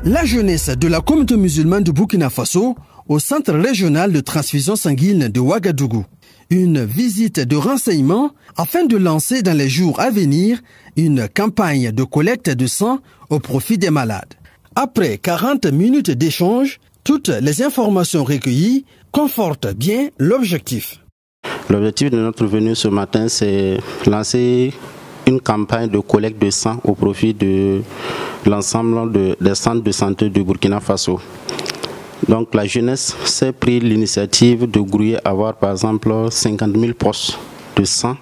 La jeunesse de la communauté musulmane du Burkina Faso au centre régional de transfusion sanguine de Ouagadougou. Une visite de renseignement afin de lancer dans les jours à venir une campagne de collecte de sang au profit des malades. Après 40 minutes d'échange, toutes les informations recueillies confortent bien l'objectif. L'objectif de notre venue ce matin, c'est lancer une campagne de collecte de sang au profit de l'ensemble des centres de santé du Burkina Faso. Donc la jeunesse s'est pris l'initiative de grouiller avoir par exemple 50 000 poches de sang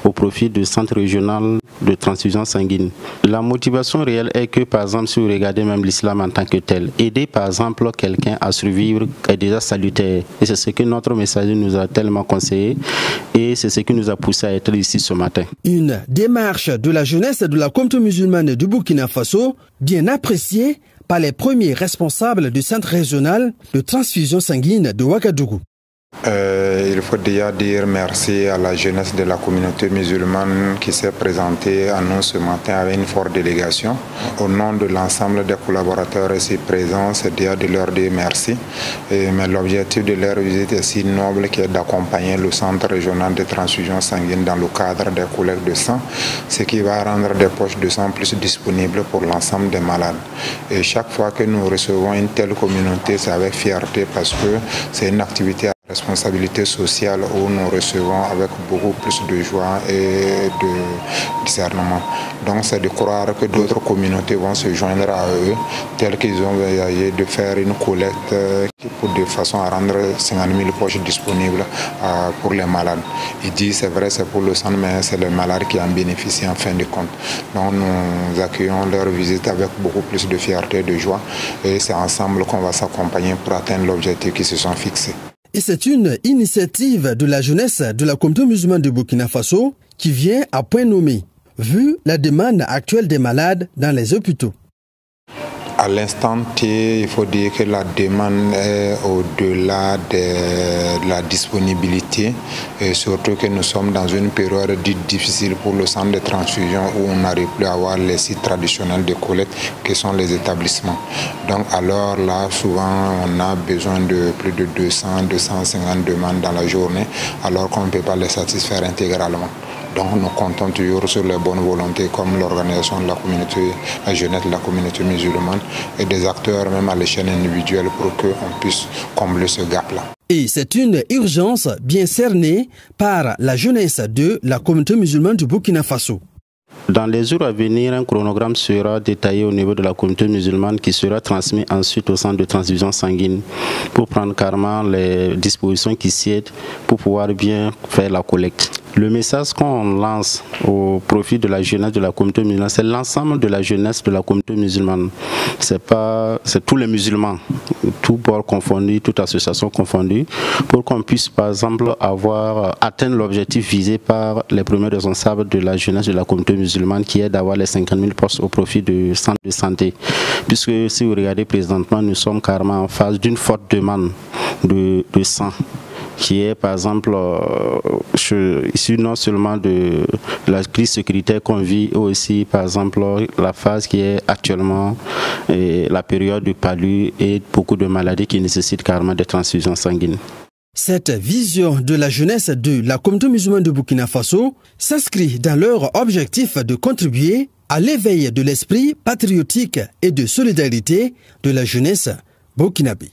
au profit du centre régional de transfusion sanguine. La motivation réelle est que par exemple si vous regardez même l'islam en tant que tel, aider par exemple quelqu'un à survivre est déjà salutaire. Et c'est ce que notre messager nous a tellement conseillé et c'est ce qui nous a poussé à être ici ce matin. Une démarche de la jeunesse de la communauté musulmane du Burkina Faso bien appréciée par les premiers responsables du centre régional de transfusion sanguine de Ouagadougou. Il faut déjà dire merci à la jeunesse de la communauté musulmane qui s'est présentée à nous ce matin avec une forte délégation. Au nom de l'ensemble des collaborateurs ici présents, c'est déjà de leur dire merci. Mais l'objectif de leur visite est si noble qui est d'accompagner le centre régional de transfusion sanguine dans le cadre des collectes de sang, ce qui va rendre des poches de sang plus disponibles pour l'ensemble des malades. Et chaque fois que nous recevons une telle communauté, c'est avec fierté parce que c'est une activité responsabilité sociale où nous recevons avec beaucoup plus de joie et de discernement. Donc c'est de croire que d'autres communautés vont se joindre à eux, tels qu'ils ont essayé de faire une collecte de façon à rendre 50 000 poches disponibles pour les malades. Ils disent c'est vrai, c'est pour le sang, mais c'est les malades qui en bénéficient en fin de compte. Donc nous accueillons leur visite avec beaucoup plus de fierté et de joie et c'est ensemble qu'on va s'accompagner pour atteindre l'objectif qu'ils se sont fixés. Et c'est une initiative de la jeunesse de la communauté musulmane de Burkina Faso qui vient à point nommé, vu la demande actuelle des malades dans les hôpitaux. À l'instant T, il faut dire que la demande est au-delà de la disponibilité et surtout que nous sommes dans une période dite difficile pour le centre de transfusion où on n'arrive plus à avoir les sites traditionnels de collecte qui sont les établissements. Donc alors là, souvent on a besoin de plus de 200-250 demandes dans la journée alors qu'on ne peut pas les satisfaire intégralement. Donc nous comptons toujours sur les bonnes volontés comme l'organisation de la communauté, la jeunesse de la communauté musulmane et des acteurs même à l'échelle individuelle pour qu'on puisse combler ce gap-là. Et c'est une urgence bien cernée par la jeunesse de la communauté musulmane du Burkina Faso. Dans les jours à venir, un chronogramme sera détaillé au niveau de la communauté musulmane qui sera transmis ensuite au centre de transfusion sanguine pour prendre carrément les dispositions qui s'y aident pour pouvoir bien faire la collecte. Le message qu'on lance au profit de la jeunesse de la communauté musulmane, c'est l'ensemble de la jeunesse de la communauté musulmane. C'est tous les musulmans, tout bord confondu, toute association confondue, pour qu'on puisse par exemple atteindre l'objectif visé par les premiers responsables de la jeunesse de la communauté musulmane qui est d'avoir les 50 000 postes au profit du centre de santé. Puisque si vous regardez présentement, nous sommes carrément en phase d'une forte demande de sang, qui est par exemple issu non seulement de la crise sécuritaire qu'on vit, aussi par exemple la phase qui est actuellement la période du palu et beaucoup de maladies qui nécessitent carrément des transfusions sanguines. Cette vision de la jeunesse de la communauté musulmane de Burkina Faso s'inscrit dans leur objectif de contribuer à l'éveil de l'esprit patriotique et de solidarité de la jeunesse burkinabé.